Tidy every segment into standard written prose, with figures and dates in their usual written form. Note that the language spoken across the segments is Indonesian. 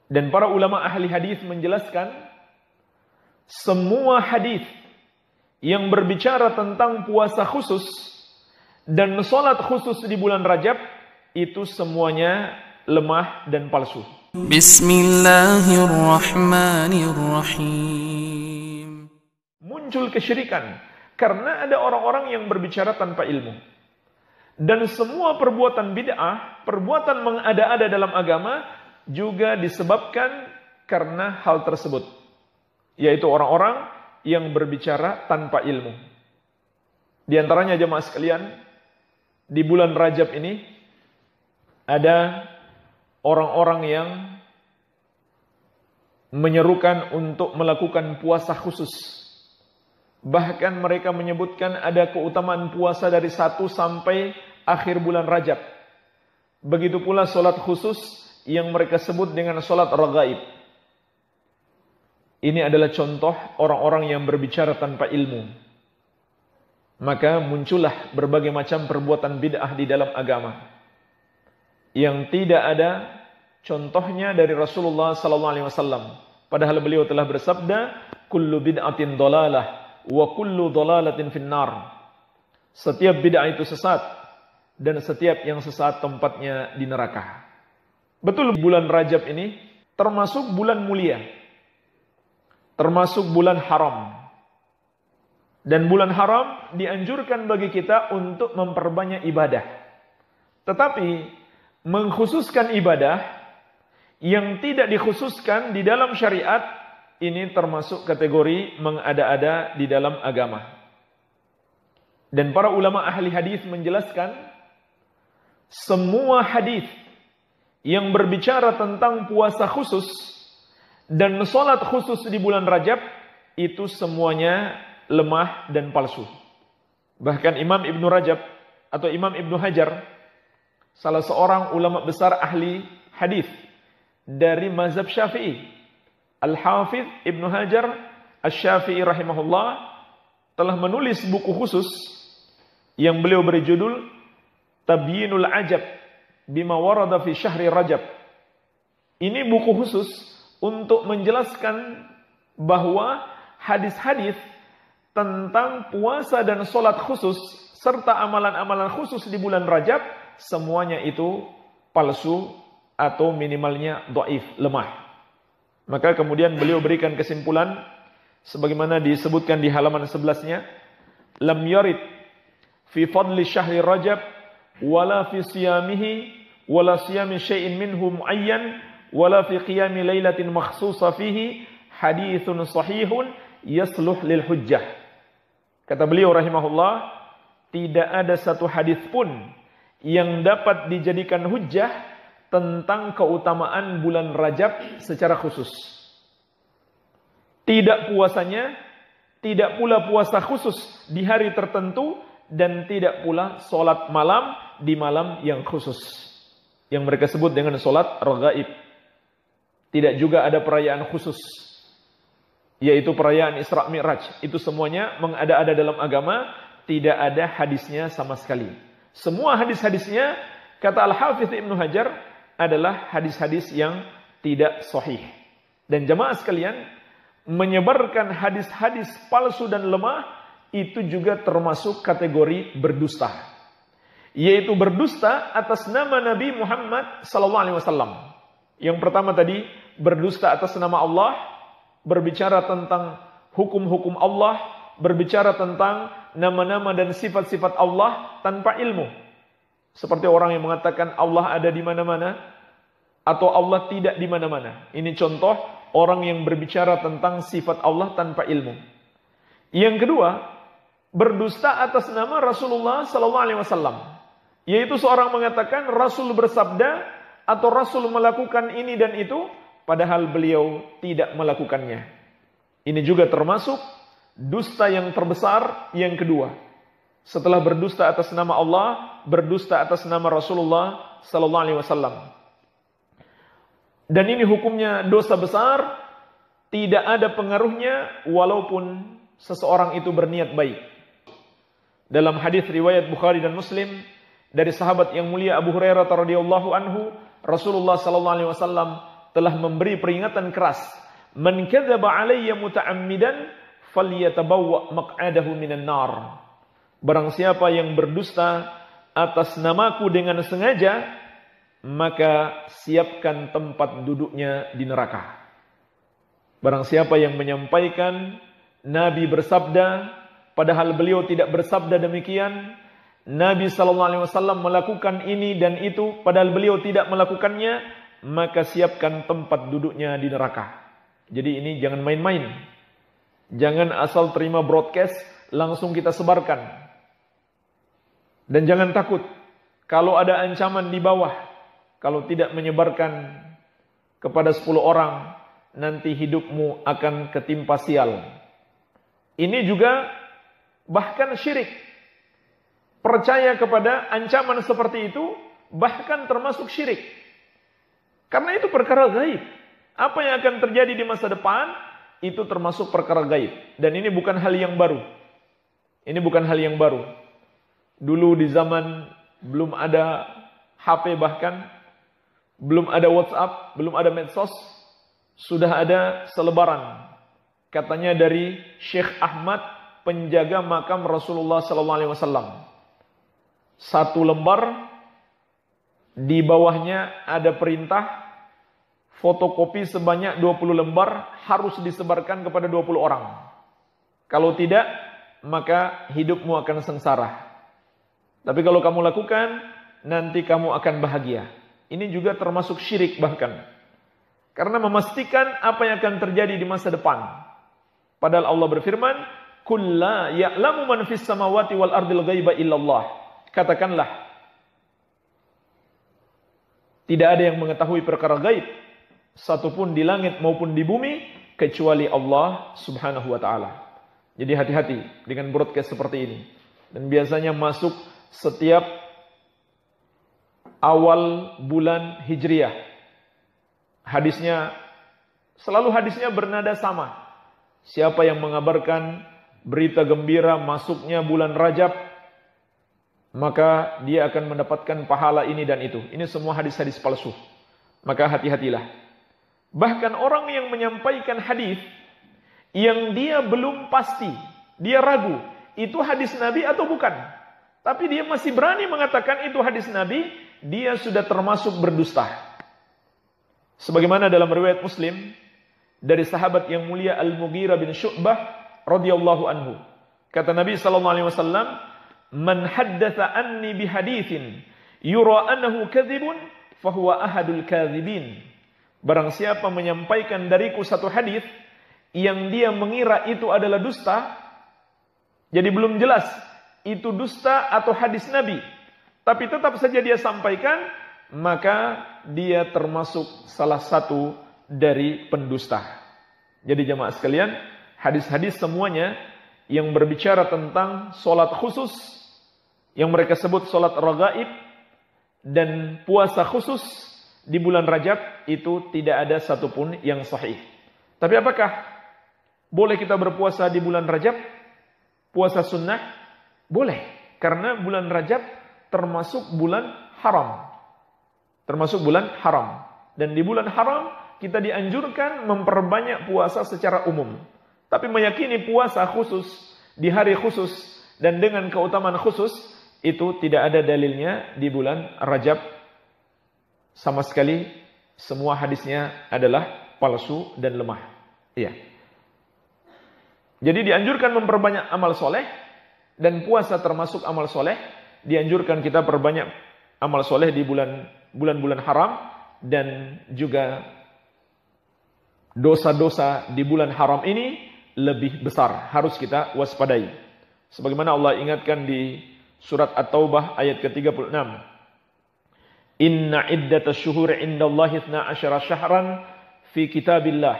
Dan para ulama ahli hadis menjelaskan semua hadis yang berbicara tentang puasa khusus dan salat khusus di bulan Rajab itu semuanya lemah dan palsu. Bismillahirrahmanirrahim. Muncul kesyirikan karena ada orang-orang yang berbicara tanpa ilmu. Dan semua perbuatan bid'ah, perbuatan mengada-ada dalam agama juga disebabkan karena hal tersebut, yaitu orang-orang yang berbicara tanpa ilmu. Di antaranya jemaah sekalian, di bulan Rajab ini ada orang-orang yang menyerukan untuk melakukan puasa khusus. Bahkan mereka menyebutkan ada keutamaan puasa dari 1 sampai akhir bulan Rajab. Begitu pula solat khusus yang mereka sebut dengan solat raghaib. Ini adalah contoh orang-orang yang berbicara tanpa ilmu. Maka muncullah berbagai macam perbuatan bid'ah di dalam agama yang tidak ada contohnya dari Rasulullah SAW. Padahal beliau telah bersabda, kullu bid'atin dolalah wa kullu dolalatin finnar. Setiap bid'ah itu sesat dan setiap yang sesat tempatnya di neraka. Betul, bulan Rajab ini termasuk bulan mulia, termasuk bulan haram. Dan bulan haram dianjurkan bagi kita untuk memperbanyak ibadah. Tetapi mengkhususkan ibadah yang tidak dikhususkan di dalam syariat, ini termasuk kategori mengada-ada di dalam agama. Dan para ulama ahli hadis menjelaskan semua hadis yang berbicara tentang puasa khusus dan salat khusus di bulan Rajab itu semuanya lemah dan palsu. Bahkan Imam Ibnu Rajab atau Imam Ibnu Hajar, salah seorang ulama besar ahli hadis dari mazhab Syafi'i, Al-Hafidh Ibnu Hajar Asy-Syafi'i rahimahullah, telah menulis buku khusus yang beliau beri judul Tabyinul Ajab bima warada fi syahri Rajab. Ini buku khusus untuk menjelaskan bahwa hadis-hadis tentang puasa dan salat khusus serta amalan-amalan khusus di bulan Rajab semuanya itu palsu atau minimalnya dhaif, lemah. Maka kemudian beliau berikan kesimpulan sebagaimana disebutkan di halaman 11-nya, lam yarid fi fadli syahri Rajab wala fi siyamihi wala siyami syai'in minhu muayyan wala fi qiyami lailatin makhsusa fihi hadithun sahihun yasluh lil hujjah. Kata beliau rahimahullah, tidak ada satu hadis pun yang dapat dijadikan hujjah tentang keutamaan bulan Rajab secara khusus. Tidak puasanya, tidak pula puasa khusus di hari tertentu, dan tidak pula solat malam di malam yang khusus, yang mereka sebut dengan solat raghaib. Tidak juga ada perayaan khusus, yaitu perayaan Isra Mi'raj. Itu semuanya mengada-ada dalam agama, tidak ada hadisnya sama sekali. Semua hadis-hadisnya, kata Al-Hafidh Ibnu Hajar, adalah hadis-hadis yang tidak sahih. Dan jemaah sekalian, menyebarkan hadis-hadis palsu dan lemah itu juga termasuk kategori berdusta, yaitu berdusta atas nama Nabi Muhammad SAW. Yang pertama tadi, berdusta atas nama Allah, berbicara tentang hukum-hukum Allah, berbicara tentang nama-nama dan sifat-sifat Allah tanpa ilmu. Seperti orang yang mengatakan Allah ada di mana-mana atau Allah tidak di mana-mana. Ini contoh orang yang berbicara tentang sifat Allah tanpa ilmu. Yang kedua, berdusta atas nama Rasulullah SAW, yaitu seorang mengatakan Rasul bersabda atau Rasul melakukan ini dan itu, padahal beliau tidak melakukannya. Ini juga termasuk dusta yang terbesar yang kedua. Setelah berdusta atas nama Allah, berdusta atas nama Rasulullah SAW. Dan ini hukumnya dosa besar, tidak ada pengaruhnya walaupun seseorang itu berniat baik. Dalam hadis riwayat Bukhari dan Muslim dari sahabat yang mulia Abu Hurairah radhiyallahu anhu, Rasulullah sallallahu alaihi wasallam telah memberi peringatan keras. Man kadzaba alayya muta'ammidan falyatabawwa maq'adahu minan nar. Barang siapa yang berdusta atas namaku dengan sengaja, maka siapkan tempat duduknya di neraka. Barang siapa yang menyampaikan Nabi bersabda, padahal beliau tidak bersabda demikian, Nabi SAW melakukan ini dan itu, padahal beliau tidak melakukannya, maka siapkan tempat duduknya di neraka. Jadi ini jangan main-main. Jangan asal terima broadcast, langsung kita sebarkan. Dan jangan takut, kalau ada ancaman di bawah, kalau tidak menyebarkan kepada 10 orang, nanti hidupmu akan ketimpa sial. Ini juga bahkan syirik. Percaya kepada ancaman seperti itu, bahkan termasuk syirik. Karena itu perkara gaib. Apa yang akan terjadi di masa depan, itu termasuk perkara gaib. Dan ini bukan hal yang baru. Ini bukan hal yang baru. Dulu di zaman belum ada HP bahkan, belum ada WhatsApp, belum ada medsos, sudah ada selebaran. Katanya dari Syekh Ahmad, penjaga makam Rasulullah SAW. Satu lembar, di bawahnya ada perintah, fotokopi sebanyak 20 lembar harus disebarkan kepada 20 orang. Kalau tidak, maka hidupmu akan sengsara. Tapi kalau kamu lakukan, nanti kamu akan bahagia. Ini juga termasuk syirik bahkan. Karena memastikan apa yang akan terjadi di masa depan. Padahal Allah berfirman, "Qul la ya'lamu man fis samawati wal ardil ghaiba illallah." Katakanlah, tidak ada yang mengetahui perkara gaib, satupun di langit maupun di bumi, kecuali Allah Subhanahu wa ta'ala. Jadi hati-hati dengan broadcast seperti ini. Dan biasanya masuk setiap awal bulan Hijriah. Selalu hadisnya bernada sama. Siapa yang mengabarkan berita gembira masuknya bulan Rajab, maka dia akan mendapatkan pahala ini dan itu. Ini semua hadis-hadis palsu. Maka hati-hatilah. Bahkan orang yang menyampaikan hadis yang dia belum pasti, dia ragu, itu hadis Nabi atau bukan. Tapi dia masih berani mengatakan itu hadis Nabi, dia sudah termasuk berdusta. Sebagaimana dalam riwayat Muslim dari sahabat yang mulia Al-Mughirah bin Syu'bah radhiyallahu anhu. Kata Nabi sallallahu alaihi wasallam, "Man haddatsa anni bi haditsin yura annahu kadzibun fahuwa ahadul kadzibin." Barang siapa menyampaikan dariku satu hadis yang dia mengira itu adalah dusta, jadi belum jelas itu dusta atau hadis Nabi, tapi tetap saja dia sampaikan, maka dia termasuk salah satu dari pendusta. Jadi jemaah sekalian, hadis-hadis semuanya yang berbicara tentang solat khusus, yang mereka sebut solat ragaib, dan puasa khusus di bulan Rajab, itu tidak ada satupun yang sahih. Tapi apakah boleh kita berpuasa di bulan Rajab? Puasa sunnah? Boleh, karena bulan Rajab termasuk bulan haram. Termasuk bulan haram. Dan di bulan haram kita dianjurkan memperbanyak puasa secara umum. Tapi meyakini puasa khusus di hari khusus dan dengan keutamaan khusus, itu tidak ada dalilnya di bulan Rajab. Sama sekali semua hadisnya adalah palsu dan lemah. Iya. Jadi dianjurkan memperbanyak amal soleh, dan puasa termasuk amal soleh. Dianjurkan kita perbanyak amal soleh di bulan-bulan haram, dan juga dosa-dosa di bulan haram ini lebih besar, harus kita waspadai. Sebagaimana Allah ingatkan di surat At-Taubah ayat ke-36. Inna iddatash syuhuri indallahi 12 syahran fi kitabillah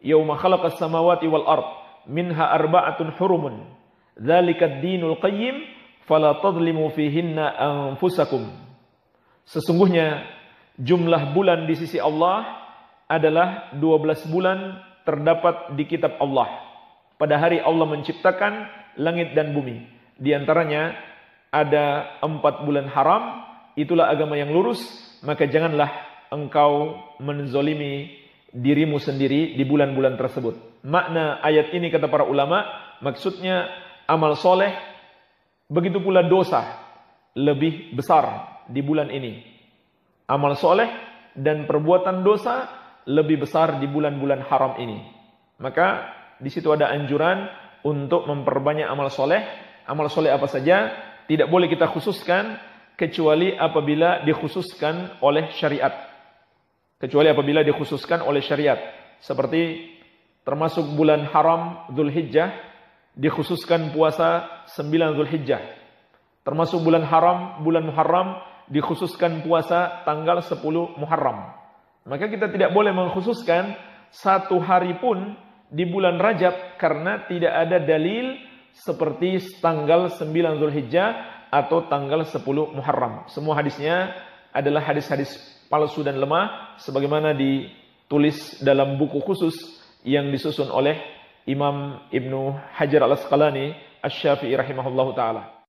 yauma khalaqas samawati wal ard minha arba'atun hurumun dzalika ad-dinul qayyim fala tadhlimu fihinna anfusakum. Sesungguhnya jumlah bulan di sisi Allah adalah 12 bulan terdapat di kitab Allah. Pada hari Allah menciptakan langit dan bumi. Di antaranya ada 4 bulan haram. Itulah agama yang lurus. Maka janganlah engkau menzolimi dirimu sendiri di bulan-bulan tersebut. Makna ayat ini kata para ulama, maksudnya amal soleh, begitu pula dosa lebih besar di bulan ini. Amal soleh dan perbuatan dosa lebih besar di bulan-bulan haram ini. Maka di situ ada anjuran untuk memperbanyak amal soleh. Amal soleh apa saja tidak boleh kita khususkan kecuali apabila dikhususkan oleh syariat. Kecuali apabila dikhususkan oleh syariat. Seperti termasuk bulan haram Dzulhijjah, dikhususkan puasa 9 Dzulhijjah. Termasuk bulan haram, bulan Muharram, dikhususkan puasa tanggal 10 Muharram. Maka kita tidak boleh mengkhususkan satu hari pun di bulan Rajab karena tidak ada dalil seperti tanggal 9 Dzulhijjah atau tanggal 10 Muharram. Semua hadisnya adalah hadis-hadis palsu dan lemah sebagaimana ditulis dalam buku khusus yang disusun oleh Imam Ibnu Hajar Al-Asqalani Asy-Syafi'i rahimahullahu taala.